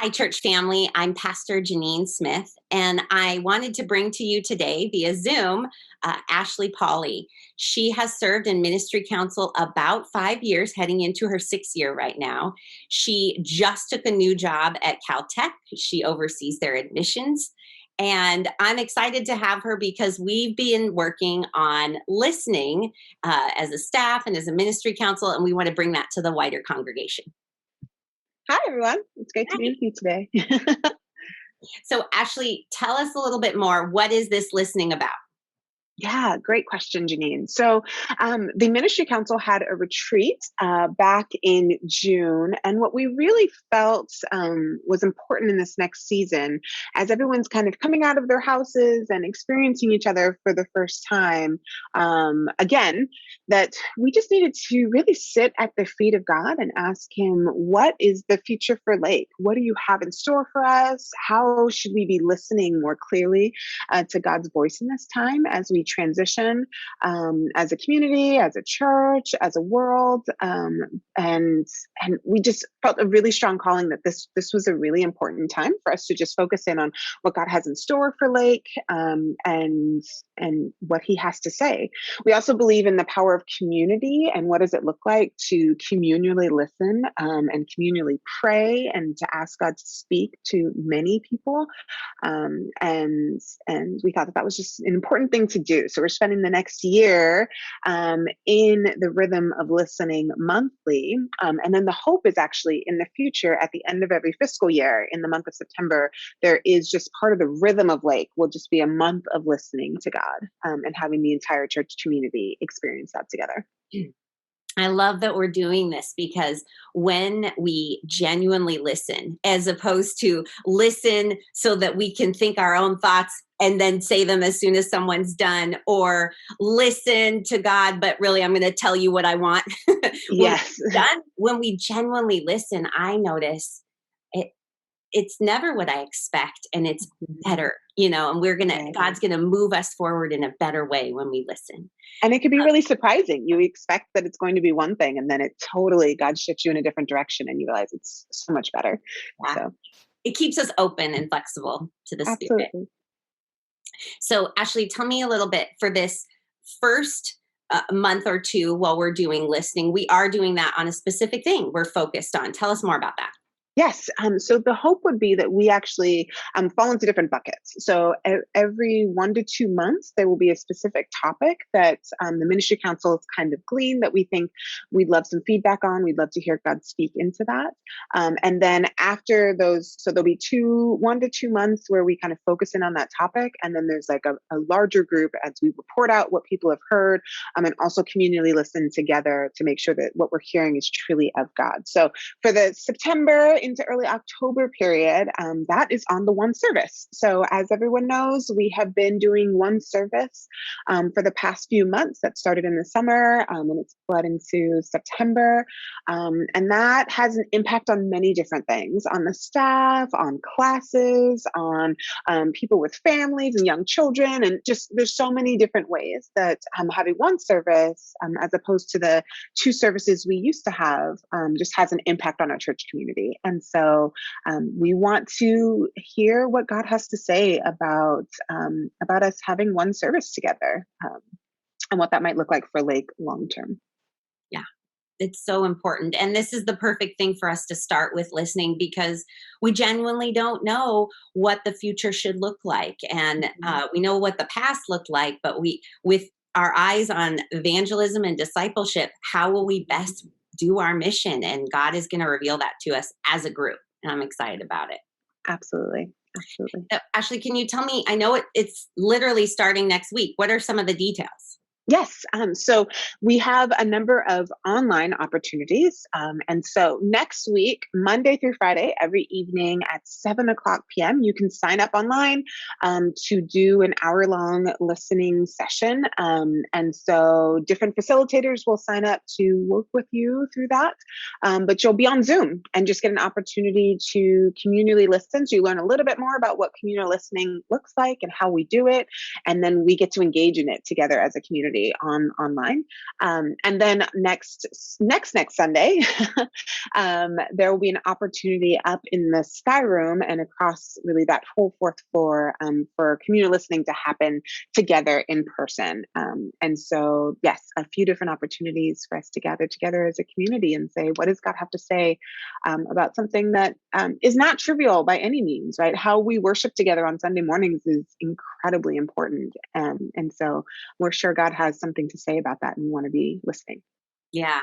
Hi, church family. I'm Pastor Jeanine Smith, and I wanted to bring to you today via Zoom Pallie. She has served in ministry council about 5 years, heading into her 6th year right now. She just took a new job at Caltech. She oversees their admissions. And I'm excited to have her because we've been working on listening as a staff and as a ministry council, and we want to bring that to the wider congregation. Hi, everyone. It's great to be with you today. So, Ashley, tell us a little bit more. What is this listening about? Yeah, great question, Jeanine. So the Ministry Council had a retreat back in June. And what we really felt was important in this next season, as everyone's kind of coming out of their houses and experiencing each other for the first time, again, that we just needed to really sit at the feet of God and ask Him, what is the future for Lake? What do you have in store for us? How should we be listening more clearly to God's voice in this time as we transition as a community, as a church, as a world, and we just felt a really strong calling that this was a really important time for us to just focus in on what God has in store for Lake, and what He has to say. We also believe in the power of community and what does it look like to communally listen and communally pray and to ask God to speak to many people, and we thought that was just an important thing to do. So we're spending the next year in the rhythm of listening monthly. And then the hope is actually in the future, at the end of every fiscal year, in the month of September, there is just part of the rhythm of Lake will just be a month of listening to God and having the entire church community experience that together. I love that we're doing this because when we genuinely listen, as opposed to listen so that we can think our own thoughts and then say them as soon as someone's done, or listen to God, but really I'm going to tell you what I want. Yes. When we genuinely listen, I notice it's never what I expect, and it's better, and God's going to move us forward in a better way when we listen. And it can be really surprising. You expect that it's going to be one thing, and then God shifts you in a different direction, and you realize it's so much better. Yeah. So it keeps us open and flexible to the Spirit. So, Ashley, tell me a little bit for this first month or two while we're doing listening. We are doing that on a specific thing we're focused on. Tell us more about that. Yes. So the hope would be that we actually fall into different buckets. So every 1 to 2 months, there will be a specific topic that the Ministry Council has kind of gleaned that we think we'd love some feedback on. We'd love to hear God speak into that. And then after those, so there'll be 1 to 2 months where we kind of focus in on that topic. And then there's like a larger group as we report out what people have heard, and also communally listen together to make sure that what we're hearing is truly of God. So for the September into early October period, that is on the one service. So as everyone knows, we have been doing one service for the past few months. That started in the summer and it's bled into September. And that has an impact on many different things, on the staff, on classes, on people with families and young children. And just there's so many different ways that having one service as opposed to the 2 services we used to have just has an impact on our church community. And so we want to hear what God has to say about us having one service together and what that might look like for Lake long term. Yeah, it's so important. And this is the perfect thing for us to start with listening, because we genuinely don't know what the future should look like. And we know what the past looked like, but with our eyes on evangelism and discipleship, how will we best do our mission? And God is going to reveal that to us as a group. And I'm excited about it. Absolutely. So, Ashley, can you tell me, I know it's literally starting next week. What are some of the details? Yes. So we have a number of online opportunities. And so next week, Monday through Friday, every evening at 7:00 p.m., you can sign up online to do an hour-long listening session. And so different facilitators will sign up to work with you through that. But you'll be on Zoom and just get an opportunity to communally listen. So you learn a little bit more about what communal listening looks like and how we do it. And then we get to engage in it together as a community community online. And then next Sunday, there will be an opportunity up in the Sky Room and across really that whole fourth floor for communal listening to happen together in person. And so, yes, a few different opportunities for us to gather together as a community and say, what does God have to say about something that is not trivial by any means, right? How we worship together on Sunday mornings is incredibly important. And so we're sure God has something to say about that and we want to be listening. Yeah.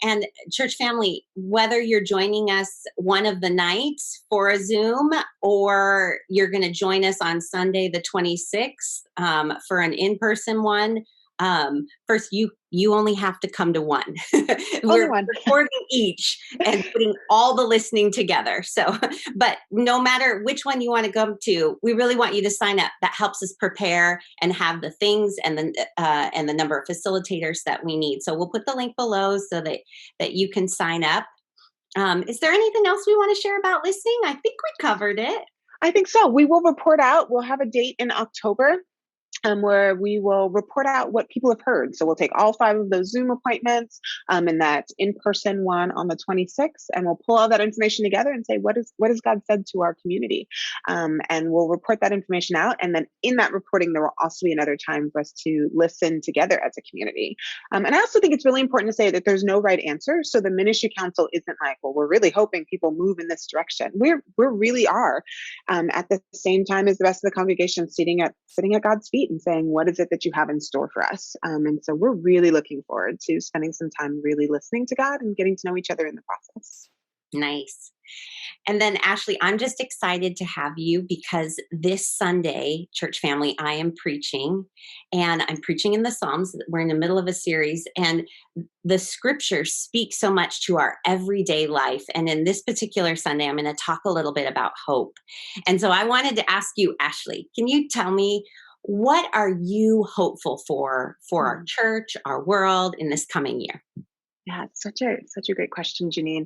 And church family, whether you're joining us one of the nights for a Zoom or you're going to join us on Sunday, the 26th, for an in-person one, first, you only have to come to one. Only We're one. recording each and putting all the listening together. So, but no matter which one you want to go to, we really want you to sign up. That helps us prepare and have the things and the number of facilitators that we need. So we'll put the link below so that you can sign up. Is there anything else we want to share about listening? I think we covered it. I think so. We will report out. We'll have a date in October where we will report out what people have heard. So we'll take all 5 of those Zoom appointments and that in-person one on the 26th, and we'll pull all that information together and say, what has God said to our community? And we'll report that information out. And then in that reporting, there will also be another time for us to listen together as a community. And I also think it's really important to say that there's no right answer. So the ministry council isn't like, well, we're really hoping people move in this direction. We really are at the same time as the rest of the congregation sitting at God's feet and saying, what is it that you have in store for us? And so we're really looking forward to spending some time really listening to God and getting to know each other in the process. Nice. And then Ashley, I'm just excited to have you because this Sunday, church family, I am preaching and I'm preaching in the Psalms. We're in the middle of a series and the scriptures speak so much to our everyday life. And in this particular Sunday, I'm going to talk a little bit about hope. And so I wanted to ask you, Ashley, can you tell me what are you hopeful for our church, our world in this coming year? Yeah, it's such a great question, Jeanine.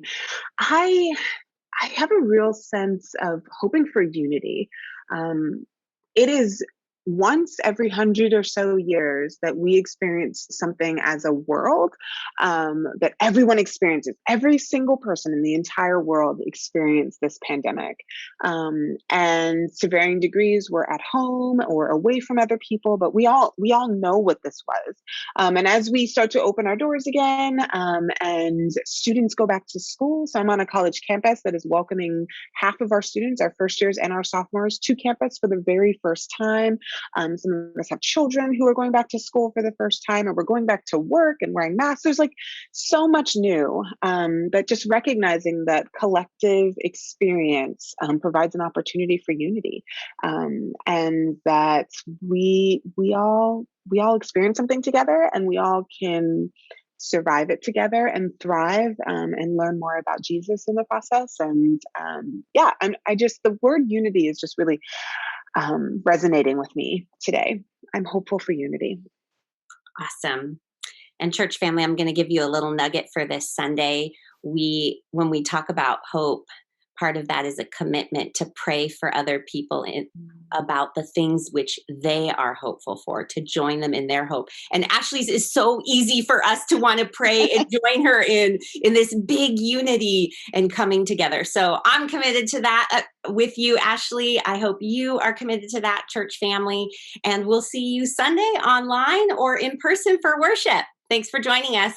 I have a real sense of hoping for unity. It is once every 100 or so years that we experience something as a world that everyone experiences. Every single person in the entire world experienced this pandemic. And to varying degrees, we're at home or away from other people, but we all know what this was. And as we start to open our doors again and students go back to school, so I'm on a college campus that is welcoming half of our students, our first years and our sophomores, to campus for the very first time. Some of us have children who are going back to school for the first time, or we're going back to work and wearing masks. There's like so much new, but just recognizing that collective experience provides an opportunity for unity, and that we all experience something together, and we all can survive it together and thrive and learn more about Jesus in the process. And the word unity is just really resonating with me today. I'm hopeful for unity. Awesome. And church family, I'm going to give you a little nugget for this Sunday. When we talk about hope, part of that is a commitment to pray for other people about the things which they are hopeful for, to join them in their hope. And Ashley's is so easy for us to want to pray and join her in this big unity and coming together. So I'm committed to that with you, Ashley. I hope you are committed to that, church family. And we'll see you Sunday online or in person for worship. Thanks for joining us.